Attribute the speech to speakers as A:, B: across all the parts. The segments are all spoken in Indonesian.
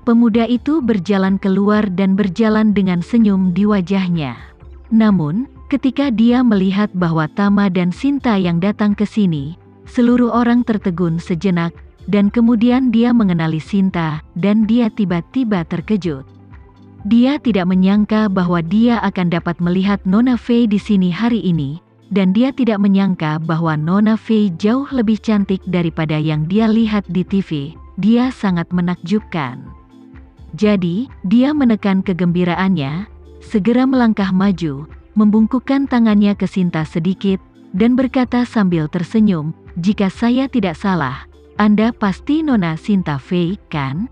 A: Pemuda itu berjalan keluar dan berjalan dengan senyum di wajahnya. Namun, ketika dia melihat bahwa Tama dan Sinta yang datang ke sini, seluruh orang tertegun sejenak, dan kemudian dia mengenali Sinta, dan dia tiba-tiba terkejut. Dia tidak menyangka bahwa dia akan dapat melihat Nona Fei di sini hari ini, dan dia tidak menyangka bahwa Nona Fei jauh lebih cantik daripada yang dia lihat di TV. Dia sangat menakjubkan. Jadi, dia menekan kegembiraannya, segera melangkah maju, membungkukkan tangannya ke Sinta sedikit, dan berkata sambil tersenyum, "Jika saya tidak salah, Anda pasti Nona Sinta Fei, kan?"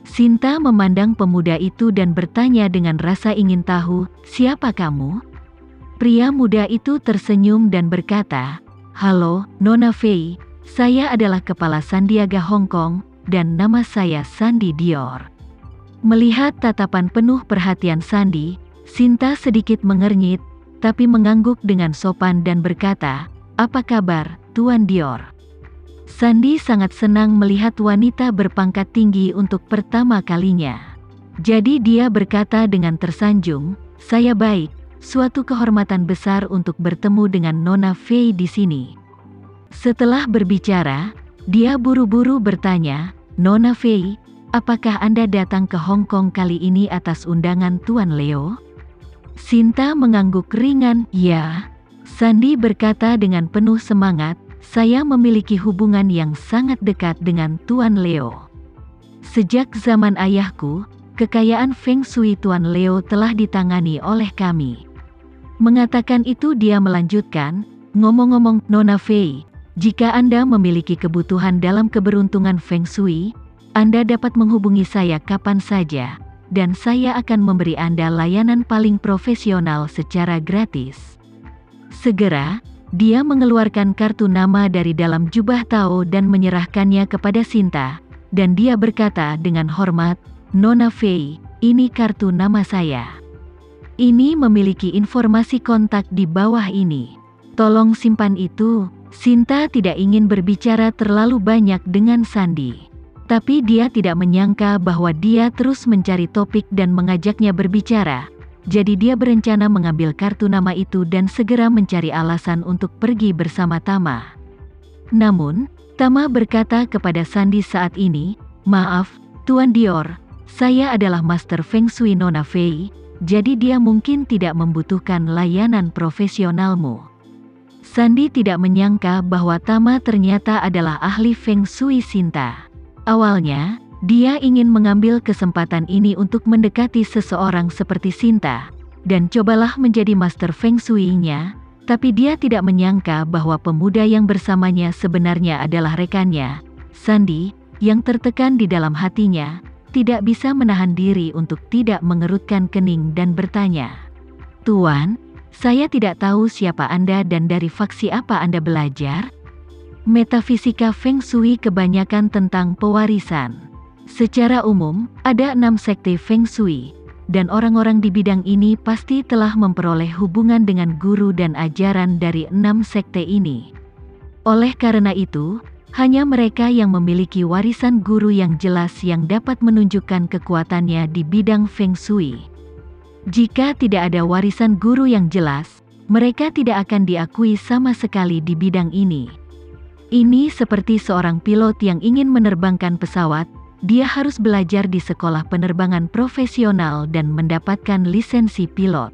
A: Sinta memandang pemuda itu dan bertanya dengan rasa ingin tahu, "Siapa kamu?" Pria muda itu tersenyum dan berkata, "Halo, Nona Fei, saya adalah Kepala Sandiaga Hong Kong, dan nama saya Sandy Dior." Melihat tatapan penuh perhatian Sandy, Sinta sedikit mengernyit, tapi mengangguk dengan sopan dan berkata, "Apa kabar, Tuan Dior?" Sandy sangat senang melihat wanita berpangkat tinggi untuk pertama kalinya. Jadi dia berkata dengan tersanjung, "Saya baik, suatu kehormatan besar untuk bertemu dengan Nona Fei di sini." Setelah berbicara, dia buru-buru bertanya, "Nona Fei, apakah Anda datang ke Hong Kong kali ini atas undangan Tuan Leo?" Sinta mengangguk ringan, "Ya." Sandy berkata dengan penuh semangat, "Saya memiliki hubungan yang sangat dekat dengan Tuan Leo. Sejak zaman ayahku, kekayaan Feng Shui Tuan Leo telah ditangani oleh kami." Mengatakan itu dia melanjutkan, "Ngomong-ngomong, Nona Fei, jika Anda memiliki kebutuhan dalam keberuntungan Feng Shui, Anda dapat menghubungi saya kapan saja, dan saya akan memberi Anda layanan paling profesional secara gratis." Segera, dia mengeluarkan kartu nama dari dalam jubah Tao dan menyerahkannya kepada Sinta, dan dia berkata dengan hormat, "Nona Fei, ini kartu nama saya. Ini memiliki informasi kontak di bawah ini. Tolong simpan itu." Sinta tidak ingin berbicara terlalu banyak dengan Sandy. Tapi dia tidak menyangka bahwa dia terus mencari topik dan mengajaknya berbicara. Jadi dia berencana mengambil kartu nama itu dan segera mencari alasan untuk pergi bersama Tama. Namun, Tama berkata kepada Sandy saat ini, "Maaf, Tuan Dior, saya adalah Master Feng Shui Nona Fei, jadi dia mungkin tidak membutuhkan layanan profesionalmu." Sandy tidak menyangka bahwa Tama ternyata adalah ahli Feng Shui Sinta. Awalnya, dia ingin mengambil kesempatan ini untuk mendekati seseorang seperti Sinta, dan cobalah menjadi Master Feng Shui-nya, tapi dia tidak menyangka bahwa pemuda yang bersamanya sebenarnya adalah rekannya. Sandy, yang tertekan di dalam hatinya, tidak bisa menahan diri untuk tidak mengerutkan kening dan bertanya, "Tuan, saya tidak tahu siapa Anda dan dari faksi apa Anda belajar?" Metafisika Feng Shui kebanyakan tentang pewarisan. Secara umum, ada 6 sekte Feng Shui, dan orang-orang di bidang ini pasti telah memperoleh hubungan dengan guru dan ajaran dari 6 sekte ini. Oleh karena itu, hanya mereka yang memiliki warisan guru yang jelas yang dapat menunjukkan kekuatannya di bidang Feng Shui. Jika tidak ada warisan guru yang jelas, mereka tidak akan diakui sama sekali di bidang ini. Ini seperti seorang pilot yang ingin menerbangkan pesawat, dia harus belajar di sekolah penerbangan profesional dan mendapatkan lisensi pilot.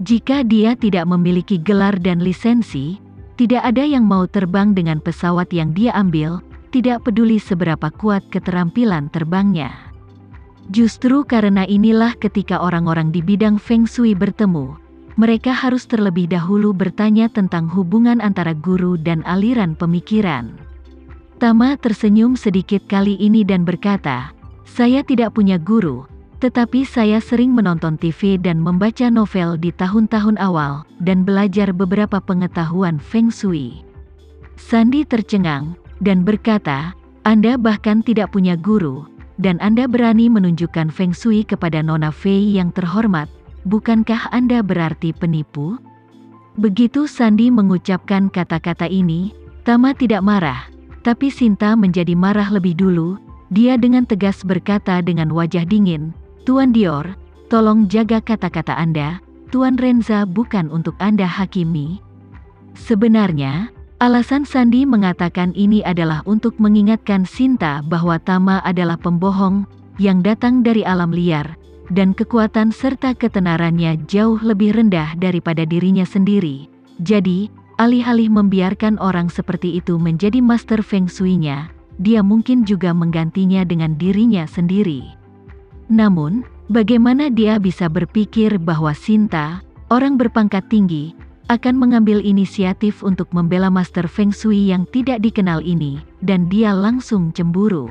A: Jika dia tidak memiliki gelar dan lisensi, tidak ada yang mau terbang dengan pesawat yang dia ambil, tidak peduli seberapa kuat keterampilan terbangnya. Justru karena inilah ketika orang-orang di bidang Feng Shui bertemu, mereka harus terlebih dahulu bertanya tentang hubungan antara guru dan aliran pemikiran. Tama tersenyum sedikit kali ini dan berkata, "Saya tidak punya guru, tetapi saya sering menonton TV dan membaca novel di tahun-tahun awal, dan belajar beberapa pengetahuan Feng Shui." Sandy tercengang, dan berkata, "Anda bahkan tidak punya guru, dan Anda berani menunjukkan Feng Shui kepada Nona Fei yang terhormat. Bukankah Anda berarti penipu?" Begitu Sandy mengucapkan kata-kata ini, Tama tidak marah, tapi Sinta menjadi marah lebih dulu. dia dengan tegas berkata dengan wajah dingin, "Tuan Dior, tolong jaga kata-kata Anda, Tuan Renza bukan untuk Anda hakimi." Sebenarnya, alasan Sandi mengatakan ini adalah untuk mengingatkan Sinta bahwa Tama adalah pembohong yang datang dari alam liar, dan kekuatan serta ketenarannya jauh lebih rendah daripada dirinya sendiri. Jadi, alih-alih membiarkan orang seperti itu menjadi master Feng Shui-nya, dia mungkin juga menggantinya dengan dirinya sendiri. Namun, bagaimana dia bisa berpikir bahwa Sinta, orang berpangkat tinggi, akan mengambil inisiatif untuk membela master Feng Shui yang tidak dikenal ini, dan dia langsung cemburu.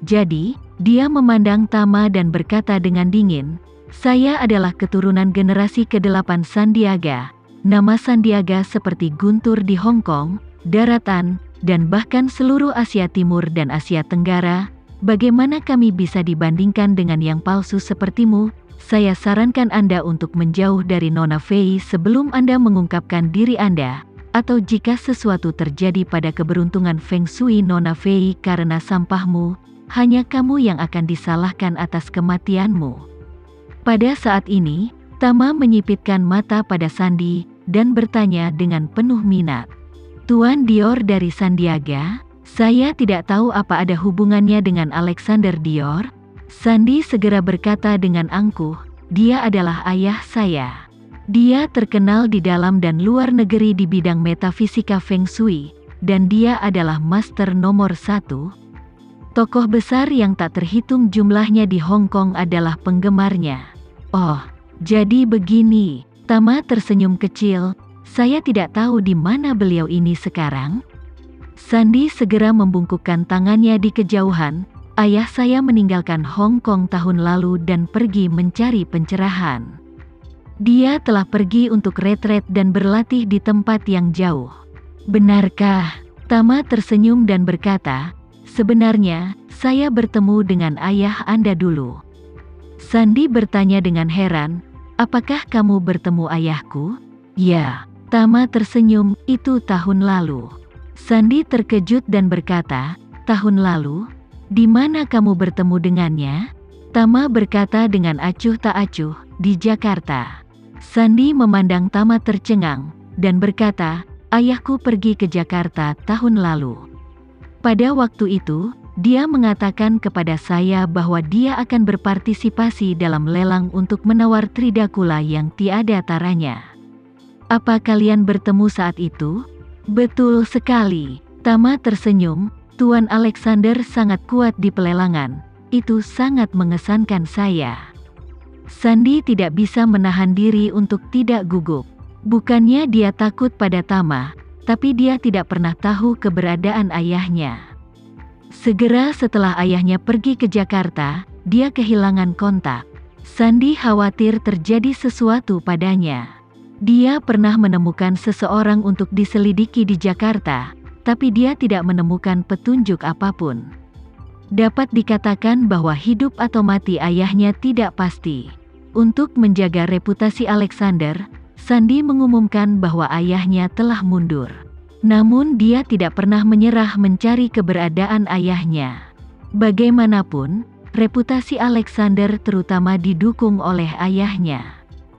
A: Jadi, dia memandang Tama dan berkata dengan dingin, "Saya adalah keturunan generasi ke-8 Sandiaga. Nama Sandiaga seperti guntur di Hong Kong, daratan, dan bahkan seluruh Asia Timur dan Asia Tenggara. Bagaimana kami bisa dibandingkan dengan yang palsu sepertimu? Saya sarankan Anda untuk menjauh dari Nona Fei sebelum Anda mengungkapkan diri Anda, atau jika sesuatu terjadi pada keberuntungan Feng Shui Nona Fei karena sampahmu, hanya kamu yang akan disalahkan atas kematianmu." Pada saat ini, Tama menyipitkan mata pada Sandi dan bertanya dengan penuh minat, "Tuan Dior dari Sandiaga? Saya tidak tahu apa ada hubungannya dengan Alexander Dior." Sandi segera berkata dengan angkuh, "Dia adalah ayah saya. Dia terkenal di dalam dan luar negeri di bidang metafisika Feng Shui, dan dia adalah master nomor 1. Tokoh besar yang tak terhitung jumlahnya di Hong Kong adalah penggemarnya." "Oh, jadi begini." Tama tersenyum kecil, "Saya tidak tahu di mana beliau ini sekarang." Sandi segera membungkukkan tangannya di kejauhan. "Ayah saya meninggalkan Hong Kong tahun lalu dan pergi mencari pencerahan. Dia telah pergi untuk retret dan berlatih di tempat yang jauh." "Benarkah?" Tama tersenyum dan berkata, "Sebenarnya, saya bertemu dengan ayah Anda dulu." Sandi bertanya dengan heran, "Apakah kamu bertemu ayahku?" "Ya." Tama tersenyum, "Itu tahun lalu." Sandi terkejut dan berkata, "Tahun lalu? Di mana kamu bertemu dengannya?" Tama berkata dengan acuh tak acuh, "Di Jakarta." Sandi memandang Tama tercengang, dan berkata, "Ayahku pergi ke Jakarta tahun lalu. Pada waktu itu, dia mengatakan kepada saya bahwa dia akan berpartisipasi dalam lelang untuk menawar Tridakula yang tiada taranya." "Apa kalian bertemu saat itu?" "Betul sekali." Tama tersenyum, "Tuan Alexander sangat kuat di pelelangan. Itu sangat mengesankan saya." Sandi tidak bisa menahan diri untuk tidak gugup. Bukannya dia takut pada Tama, tapi dia tidak pernah tahu keberadaan ayahnya. Segera setelah ayahnya pergi ke Jakarta, dia kehilangan kontak. Sandi khawatir terjadi sesuatu padanya. Dia pernah menemukan seseorang untuk diselidiki di Jakarta, tapi dia tidak menemukan petunjuk apapun. Dapat dikatakan bahwa hidup atau mati ayahnya tidak pasti. Untuk menjaga reputasi Alexander, Sandi mengumumkan bahwa ayahnya telah mundur. Namun dia tidak pernah menyerah mencari keberadaan ayahnya. Bagaimanapun, reputasi Alexander terutama didukung oleh ayahnya.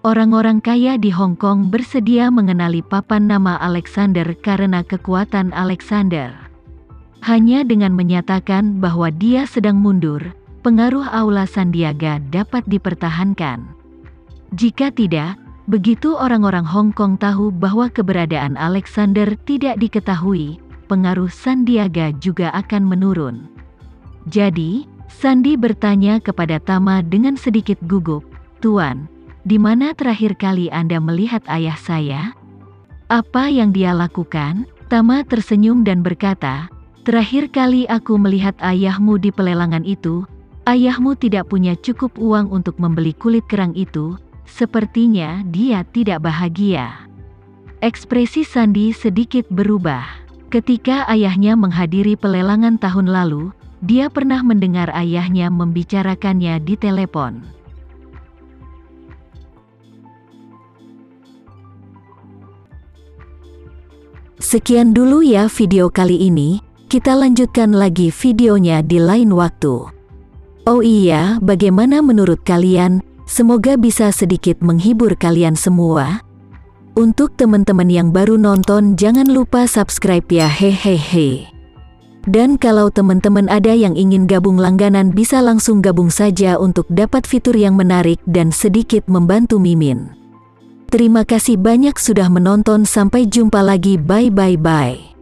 A: Orang-orang kaya di Hong Kong bersedia mengenali papan nama Alexander karena kekuatan Alexander. Hanya dengan menyatakan bahwa dia sedang mundur, pengaruh Aula Sandiaga dapat dipertahankan. Jika tidak, begitu orang-orang Hong Kong tahu bahwa keberadaan Alexander tidak diketahui, pengaruh Sandiaga juga akan menurun. Jadi, Sandi bertanya kepada Tama dengan sedikit gugup, "Tuan, di mana terakhir kali Anda melihat ayah saya? Apa yang dia lakukan?" Tama tersenyum dan berkata, "Terakhir kali aku melihat ayahmu di pelelangan itu, ayahmu tidak punya cukup uang untuk membeli kulit kerang itu. Sepertinya dia tidak bahagia." Ekspresi Sandi sedikit berubah. Ketika ayahnya menghadiri pelelangan tahun lalu, dia pernah mendengar ayahnya membicarakannya di telepon. Sekian dulu ya video kali ini. kita lanjutkan lagi videonya di lain waktu. Oh iya, bagaimana menurut kalian? Semoga bisa sedikit menghibur kalian semua. Untuk teman-teman yang baru nonton, jangan lupa subscribe ya, hehehe. Dan kalau teman-teman ada yang ingin gabung langganan, bisa langsung gabung saja untuk dapat fitur yang menarik dan sedikit membantu Mimin. Terima kasih banyak sudah menonton, sampai jumpa lagi, bye bye bye.